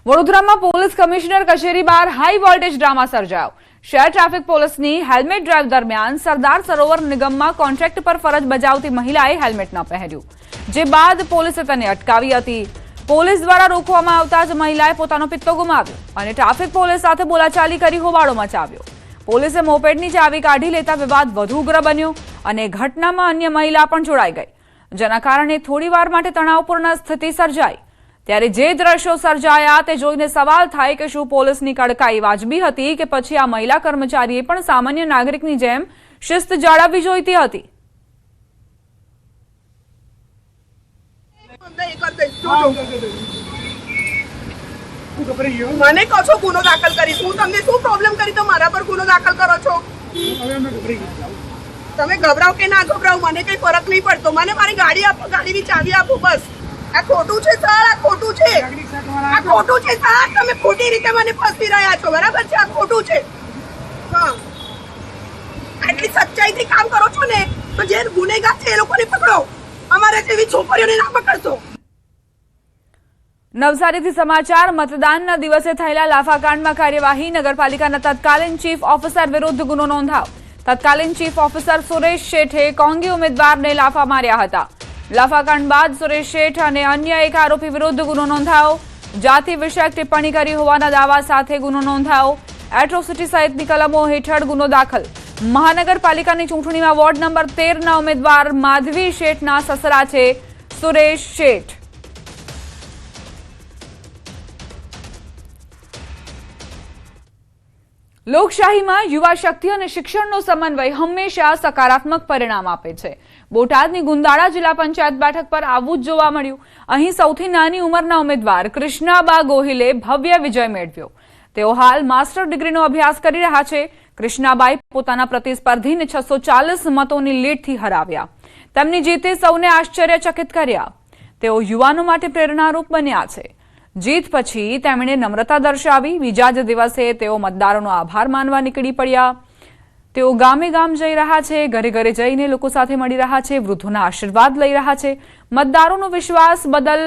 વડોદરામાં police commissioner કચેરી બહાર હાઈ વોલ્ટેજ ડ્રામા સર્જાયો। શહેર ટ્રાફિક પોલીસની હેલ્મેટ ડ્રાઈવ દરમિયાન સરદાર સરોવર નિગમમાં કોન્ટ્રાક્ટ પર ફરજ બજાવતી મહિલાએ હેલ્મેટ ન પહેર્યું, જે બાદ પોલીસે તેને અટકાવી હતી। પોલીસ દ્વારા રોકવામાં આવતા જ મહિલાએ પોતાનો પિત્તો ગુમાવ્યો અને ટ્રાફિક પોલીસ સાથે બોલાચાલી કરી હોબાળો મચાવ્યો। પોલીસે મોપેડની ચાવી કાઢી લેતા વિવાદ વધુ ઉગ્ર બન્યો અને ઘટનામાં અન્ય મહિલા પણ જોડાઈ ગઈ, જેના કારણે થોડીવાર માટે તણાવપૂર્ણ સ્થિતિ સર્જાઈ। ત્યારે જે દ્રશ્યો સર્જાયા તે જોઈને સવાલ થાય કે શું પોલીસની કડકાઈ વાજબી હતી કે પછી આ મહિલા કર્મચારીએ પણ સામાન્ય નાગરિકની જેમ શિસ્ત જાળવવી જોઈતી હતી। મને કહો છો ગુનો દાખલ કરીશ, હું તમને શું પ્રોબ્લેમ કરી તો મારા પર ગુનો દાખલ કરો છો? તમે ગભરાવ કે ના ગભરાવ મને કઈ ફરક નહીં પડતો, મને મારી ગાડી આપો, ગાડીની ચાવી આપો, બસ। આ ખોટું છે સર, આ ખોટું છે, આ ખોટું છે સર, તમે ખોટી રીતે મને ફસી રહ્યા છો, બરાબર છે? આ ખોટું છે। હા, આટલી સચ્ચાઈથી કામ કરો છો ને તો જે ગુનેગાર છે એ લોકોને પકડો, અમારે જેવી છોકરીઓને ના પકડશો। નવસારીથી સમાચાર। મતદાનના દિવસે થયેલા લાફાકાંડમાં કાર્યવાહી। નગરપાલિકાના તત્કાલીન ચીફ ઓફિસર વિરુદ્ધ ગુનો નોંધાયો। તત્કાલીન ચીફ ઓફિસર સુરેશ શેઠે કોંગી ઉમેદવારને લાફા માર્યા હતા। લાફાકાંડ બાદ સુરેશ શેઠ અને અન્ય એક આરોપી વિરુદ્ધ ગુનો નોંધાયો। જાતિ વિષયક ટિપ્પણી કરી હોવાના દાવા સાથે ગુનો નોંધાયો। એટ્રોસિટી સહિતની કલમો હેઠળ ગુનો દાખલ। મહાનગરપાલિકાની ચૂંટણીમાં વોર્ડ નંબર 13ના ઉમેદવાર માધવી શેઠના સસરા છે સુરેશ શેઠ। લોકશાહીમાં યુવા શક્તિ અને શિક્ષણનો સમન્વય હંમેશા સકારાત્મક પરિણામ આપે છે। બોટાદની ગુંદાળા જિલ્લા પંચાયત બેઠક પર આવું જ જોવા મળ્યું। અહીં સૌથી નાની ઉંમરના ઉમેદવાર કૃષ્ણાબા ગોહિલે ભવ્ય વિજય મેળવ્યો। તેઓ હાલ માસ્ટર ડિગ્રીનો અભ્યાસ કરી રહ્યા છે। કૃષ્ણાબાઈ પોતાના પ્રતિસ્પર્ધીને 640 મતોની લીડથી હરાવ્યા। તેમની જીતે સૌને આશ્ચર્યચકિત કર્યા। તેઓ યુવાનો માટે પ્રેરણારૂપ બન્યા છે। જીત પછી તેમણે નમ્રતા દર્શાવી। બીજા જ દિવસે તેઓ મતદારોનો આભાર માનવા નીકળી પડ્યા। તેઓ ગામે ગામ જઈ રહ્યા છે, ઘરે ઘરે જઈને લોકો સાથે મળી રહ્યા છે, વૃદ્ધોના આશીર્વાદ લઈ રહ્યા છે। મતદારોનો વિશ્વાસ બદલ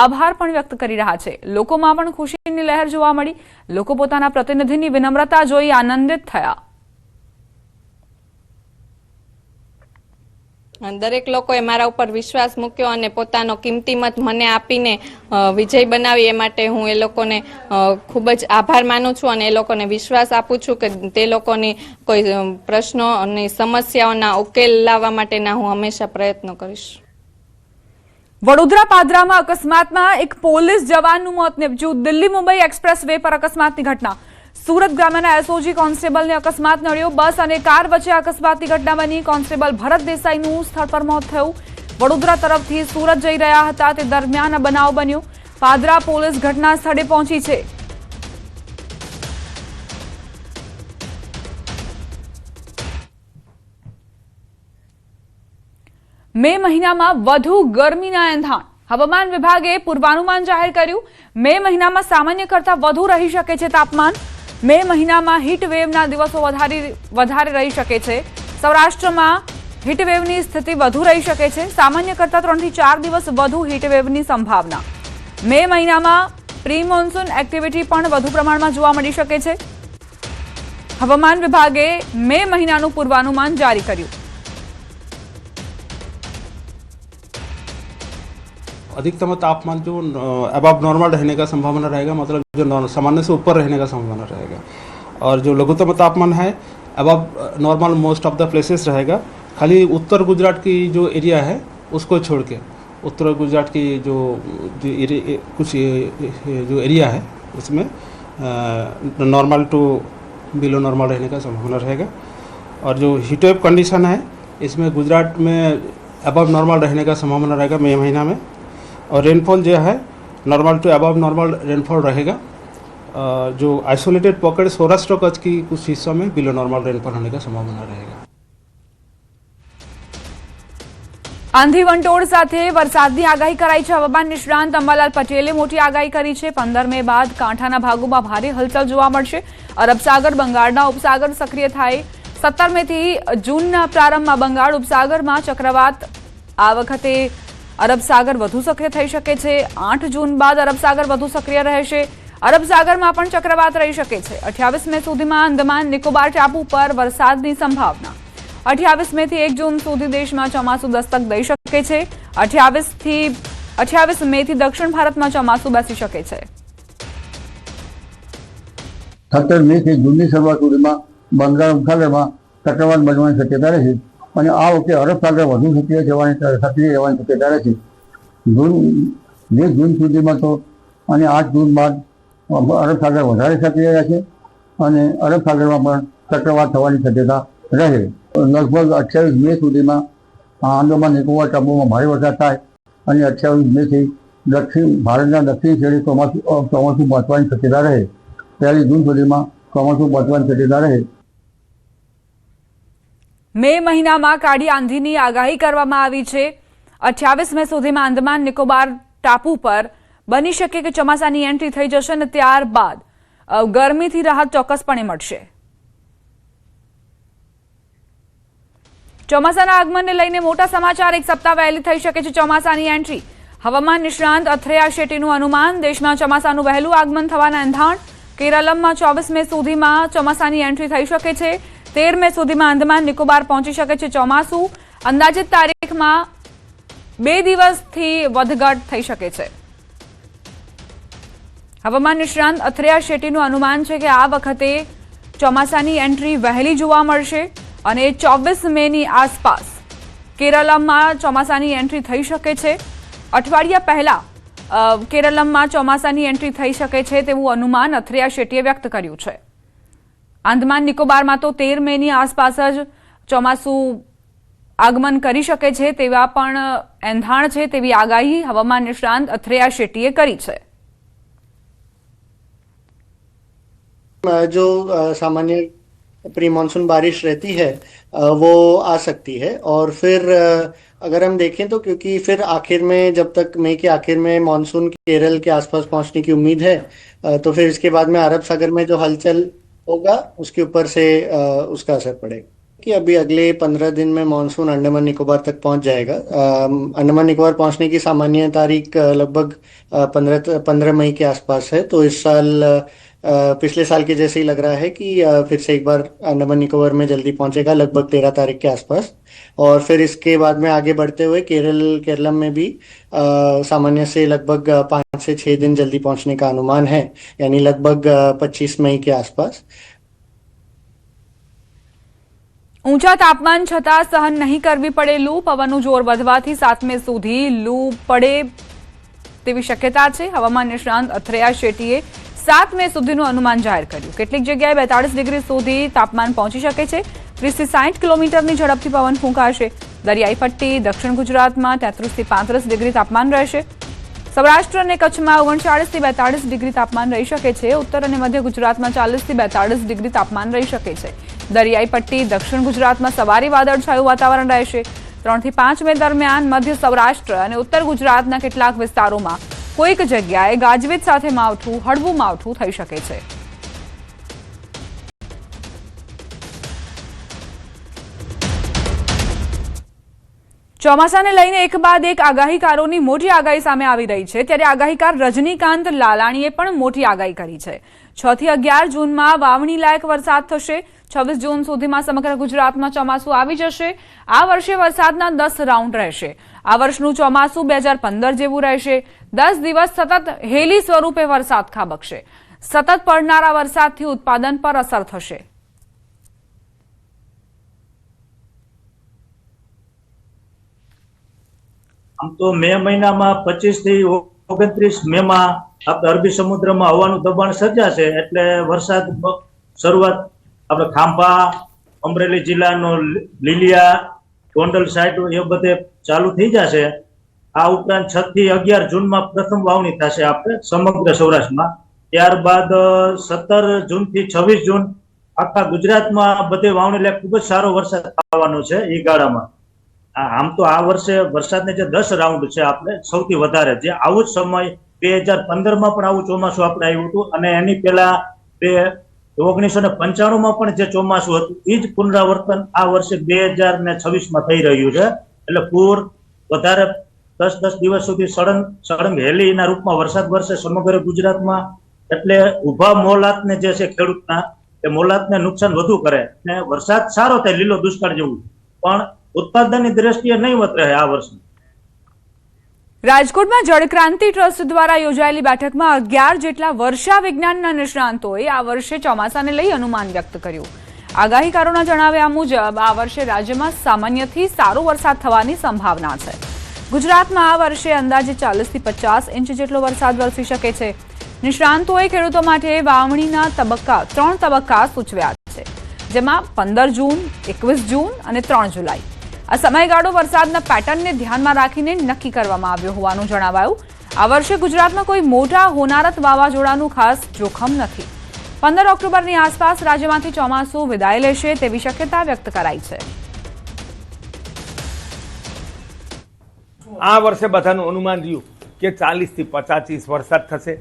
આભાર પણ વ્યક્ત કરી રહ્યા છે। લોકોમાં પણ ખુશીની લહેર જોવા મળી। લોકો પોતાના પ્રતિનિધિની વિનમ્રતા જોઈ આનંદિત થયા। દરેક લોકોએ મારા ઉપર વિશ્વાસ મૂક્યો અને પોતાનો કિંમતી મત મને આપીને વિજય બનાવી, એ માટે હું એ લોકોને ખૂબ જ આભાર માનું છું અને એ લોકોને વિશ્વાસ આપું છું કે તે લોકોની કોઈ પ્રશ્નો અને સમસ્યાઓના ઉકેલ લાવવા માટેના હું હંમેશા પ્રયત્નો કરીશ। વડોદરા પાદરામાં અકસ્માતમાં એક પોલીસ જવાનનું મોત નીપજ્યું। દિલ્હી મુંબઈ એક્સપ્રેસ વે પર અકસ્માતની ઘટના। સુરત ગ્રામ્યના એસઓજી કોન્સ્ટેબલને અકસ્માત નડ્યો। બસ અને કાર વચ્ચે અકસ્માતની ઘટના બની। કોન્સ્ટેબલ ભરત દેસાઈનું સ્થળ પર મોત થયું। વડોદરા તરફથી સુરત જઈ રહ્યા હતા તે દરમિયાન આ બનાવ બન્યો। પાદરા પોલીસ ઘટના સ્થળે પહોંચી છે। મે મહિનામાં વધુ ગરમીના એંધાણ। હવામાન વિભાગે પૂર્વાનુમાન જાહેર કર્યું। મે મહિનામાં સામાન્ય કરતાં વધુ રહી શકે છે તાપમાન। મે મહિનામાં હીટવેવના દિવસો વધારે રહી શકે છે। સૌરાષ્ટ્રમાં હીટવેવની સ્થિતિ વધુ રહી શકે છે। સામાન્ય કરતાં 3 થી 4 દિવસ વધુ હીટવેવની સંભાવના। મે મહિનામાં પ્રી મોન્સૂન એક્ટિવિટી પણ વધુ પ્રમાણમાં જોવા મળી શકે છે। હવામાન વિભાગે મે મહિનાનું પૂર્વાનુમાન જારી કર્યું। अधिकतम तापमान जो अबव नॉर्मल रहने का संभावना रहेगा, मतलब जो सामान्य से ऊपर रहने का संभावना रहेगा। और जो लघुत्तम तापमान है above normal most of the places रहेगा। खाली उत्तर गुजरात की जो एरिया है उसको छोड़ के उत्तर गुजरात की जो कुछ जो एरिया है उसमें नॉर्मल टू बिलो नॉर्मल रहने का संभावना रहेगा। और जो हीट वेव कंडीशन है इसमें गुजरात में अबव नॉर्मल रहने का संभावना रहेगा मई महीना में। और रेनफॉल जो है normal to above normal rainfall रहेगा। जो आइसोलेटेड पॉकेट सौराष्ट्र कच्छ की कुछ हिस्सों में बिलो नॉर्मल रेनफॉल होने का संभावना रहेगा। આંધી વંટોળ સાથે વરસાદની આગાહી કરાઈ છે। હવામાન નિષ્ણાંત અંબાલાલ પટેલે મોટી આગાહી કરી છે। 15 મે બાદ કાંઠાના ભાગોમાં ભારે હલચલ જોવા મળશે। અરબ સાગર બંગાળના ઉપસાગર સક્રિય થાય। 17 મેથી જૂનના પ્રારંભમાં બંગાળ ઉપસાગરમાં ચક્રવાત આ વખતે અરબ સાગર વધુ સક્રિય થઈ શકે છે। 8 જૂન બાદ અરબ સાગર વધુ સક્રિય રહેશે। અરબ સાગરમાં પણ ચક્રવાત રહી શકે છે. 28 મે સુધીમાં અંદમાન નિકોબાર ટાપુ પર વરસાદની સંભાવના. 28 મે થી 1 જૂન સુધી દેશમાં ચોમાસું દસ્તક દઈ શકે છે. 28 મે થી દક્ષિણ ભારતમાં ચોમાસું બેસી શકે છે. 17 મે થી જૂનની શરૂઆત સુધીમાં બંગાળ ઉપસાગરમાં ચક્રવાત બનવાની શક્યતા રહેશે અને આ વખતે અરબ સાગર વધુ સક્રિય રહેવાની શક્યતા રહેશે. 2 જૂન સુધીમાં તો અને 8 જૂન બાદ અરબ સાગર વધારે સક્રિય રહેશે અને અરબ સાગરમાં પણ ચક્રવાત થવાની શક્યતા રહે. લગભગ 28 મે સુધીમાં આંદામાન નિકોબાર ટાપુમાં ભારે વરસાદ થાય અને 28 મે થી ભારતના દક્ષિણ છેડે ચોમાસું પહોંચવાની શક્યતા રહે. 1 જૂન સુધીમાં ચોમાસું પહોંચવાની શક્યતા રહે. મે મહિનામાં કાળી આંધીની આગાહી કરવામાં આવી છે. 28 મે સુધીમાં અંદમાન નિકોબાર ટાપુ પર બની શકે કે ચોમાસાની એન્ટ્રી થઈ જશે અને ત્યારબાદ ગરમીથી રાહત ચોક્કસપણે મળશે. ચોમાસાના આગમનને લઈને મોટા સમાચાર. 1 સપ્તાહ વહેલી થઈ શકે છે ચોમાસાની એન્ટ્રી. હવામાન નિષ્ણાંત અથ્રેયા શેટ્ટીનું અનુમાન. દેશમાં ચોમાસાનું વહેલું આગમન થવાના એંધાણ. કેરળમાં 24 મે સુધીમાં ચોમાસાની એન્ટ્રી થઈ શકે છે. 13 મે સુધીમાં અંદમાન નિકોબાર પહોંચી શકે છે ચોમાસું. અંદાજિત તારીખમાં 2 દિવસથી વધઘટ થઈ શકે છે. હવામાન નિષ્ણાંત અથ્રેયા શેટ્ટીનું અનુમાન છે કે આ વખતે ચોમાસાની એન્ટ્રી વહેલી જોવા મળશે અને 24 મેની આસપાસ કેરળમાં ચોમાસાની એન્ટ્રી થઈ શકે છે. અઠવાડિયા પહેલા કેરળમાં ચોમાસાની એન્ટ્રી થઈ શકે છે તેવું અનુમાન અથ્રેયા શેટ્ટીએ વ્યક્ત કર્યું છે. આંદામાન નિકોબારમાં તો 13 મેની આસપાસ જ ચોમાસું આગમન કરી શકે છે તેવા પણ એંધાણ છે તેવી આગાહી હવામાન નિષ્ણાંત અથ્રેયા શેટ્ટીએ કરી છે. जो सामान्य प्री मानसून बारिश रहती है वो आ सकती है और फिर अगर हम देखें तो क्योंकि फिर आखिर में जब तक मई के आखिर में मानसून केरल के आसपास पहुंचने की उम्मीद है तो फिर इसके बाद में अरब सागर में जो हलचल होगा उसके ऊपर से उसका असर पड़ेगा कि अभी अगले 15 दिन में मानसून अंडमान निकोबार तक पहुंच जाएगा. अंडमान निकोबार पहुंचने की सामान्य तारीख लगभग 15 मई के आसपास है. तो इस साल पिछले साल के जैसे ही लग रहा है कि फिर से एक बार अंडमान निकोबार में जल्दी पहुंचेगा लगभग 13 तारीख के आसपास और फिर इसके बाद में आगे बढ़ते हुए केरलम में भी सामान्य से लगभग 5 से 6 दिन जल्दी पहुंचने का अनुमान है यानी लगभग 25 मई के आसपास. ઊંચા તાપમાન છતાં સહન નહીં કરવી પડે લૂ. પવનનું જોર વધવાથી 7 મે સુધી લૂ પડે તેવી શક્યતા છે. હવામાન નિષ્ણાંત અથ્રેયા શેટ્ટીએ 7 મે સુધીનું અનુમાન જાહેર કર્યું. કેટલીક જગ્યાએ 42 ડિગ્રી સુધી તાપમાન પહોંચી શકે છે. 30 થી 60 કિલોમીટરની ઝડપથી પવન ફૂંકાશે. દરિયાઈ પટ્ટી દક્ષિણ ગુજરાતમાં 33 થી 35 ડિગ્રી તાપમાન રહેશે. સૌરાષ્ટ્ર અને કચ્છમાં 39 થી 42 ડિગ્રી તાપમાન રહી શકે છે. ઉત્તર અને મધ્ય ગુજરાતમાં 40 થી 42 ડિગ્રી તાપમાન રહી શકે છે. દરિયાઈ પટ્ટી દક્ષિણ ગુજરાતમાં સવારે વાદળછાયું વાતાવરણ રહેશે. 3 થી 5 મે દરમિયાન મધ્ય સૌરાષ્ટ્ર અને ઉત્તર ગુજરાતના કેટલાક વિસ્તારોમાં કોઈક જગ્યાએ ગાજવીજ સાથે માવઠું હળવું માવઠું થઈ શકે છે. ચોમાસાને લઈને એક બાદ એક આગાહીકારોની મોટી આગાહી સામે આવી રહી છે. ત્યારે આગાહીકાર રજનીકાંત લાલાણીએ પણ મોટી આગાહી કરી છે. 6 થી 11 જૂનમાં વાવણી લાયક વરસાદ થશે. 26 જૂન સુધીમાં સમગ્ર ગુજરાતમાં ચોમાસું આવી જશે. આ વર્ષે વરસાદના 10 રાઉન્ડ રહેશે. આ વર્ષનું ચોમાસું 2015 જેવું રહેશે. 10 દિવસ સતત હેલી સ્વરૂપે વરસાદ ખાબકશે. સતત પડનારા વરસાદથી ઉત્પાદન પર અસર થશે. આમ તો મે મહિનામાં 25 થી 29 મેમાં આપણે અરબી સમુદ્રમાં હવાનું દબાણ સર્જાશે એટલે વરસાદ શરૂઆત આપણે ખાંભા અમરેલી જિલ્લાનો લીલિયા ગોંડલ સાઈડ એ બધે ચાલુ થઈ જશે. આ ઉપરાંત 6 થી 11 જૂનમાં પ્રથમ વાવણી થશે આપણે સમગ્ર સૌરાષ્ટ્રમાં. ત્યારબાદ 17 જૂનથી 26 જૂન આખા ગુજરાતમાં બધે વાવણી લાયક ખૂબ જ સારો વરસાદ આવવાનો છે એ ગાળામાં. આમ તો આ વર્ષે વરસાદને જે 10 રાઉન્ડ છે આપણે સૌથી વધારે જે આવું જ સમય 2015માં પણ આવું ચોમાસું આપણે આવ્યું હતું અને એની પહેલા 1995માં પણ જે ચોમાસું હતું એ જ પુનરાવર્તન આ વર્ષે 2026માં થઈ રહ્યું છે. એટલે પૂર વધારે 10 દિવસ સુધી સળંગ હેલીના રૂપમાં વરસાદ વરસે સમગ્ર ગુજરાતમાં એટલે ઊભા મોલાતને જે છે ખેડૂતના એ મોલાતને નુકસાન વધુ કરે ને વરસાદ સારો થાય લીલો દુષ્કાળ જેવું પણ ઉત્પાદનની દ્રષ્ટિએ નહીવત રહે આ વર્ષે. રાજકોટમાં જળક્રાંતિ ટ્રસ્ટ દ્વારા યોજાયેલી બેઠકમાં 11 જેટલા વર્ષા વિજ્ઞાનના નિષ્ણાંતોએ આ વર્ષે ચોમાસાને લઈ અનુમાન વ્યક્ત કર્યું. આગાહીકારોના જણાવ્યા મુજબ આ વર્ષે રાજ્યમાં સામાન્યથી સારો વરસાદ થવાની સંભાવના છે. ગુજરાતમાં આ વર્ષે અંદાજે 40 થી 50 ઇંચ જેટલો વરસાદ વરસી શકે છે. નિષ્ણાંતોએ ખેડૂતો માટે વાવણીના 3 તબક્કા સૂચવ્યા છે, જેમાં 15 જૂન, 21 જૂન અને 3 જુલાઈ. આ સમયગાળો વરસાદના પેટર્નને ધ્યાનમાં રાખીને નક્કી કરવામાં આવ્યો હોવાનું જણાવાયું. આ વર્ષે ગુજરાતમાં કોઈ મોટા હોનારત વાવાઝોડાનું ખાસ જોખમ નથી. 15 ઓક્ટોબરની આસપાસ રાજ્યમાંથી ચોમાસું વિદાય લેશે તેવી શક્યતા વ્યક્ત કરાઈ છે. આ વર્ષે બધાનું અનુમાન રહ્યું કે 40 થી 50 ઇંચ વરસાદ થશે.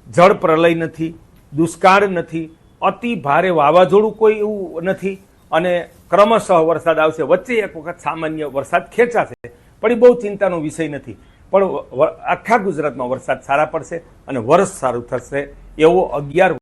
જળ પ્રલય નથી, દુષ્કાળ નથી, અતિ ભારે વાવાઝોડું કોઈ એવું નથી અને ક્રમશઃ વરસાદ આવશે. વચ્ચે એક વખત સામાન્ય વરસાદ ખેંચાશે પણ એ બહુ ચિંતાનો વિષય નથી. પણ આખા ગુજરાતમાં વરસાદ સારા પડશે અને વર્ષ સારું થશે એવો 11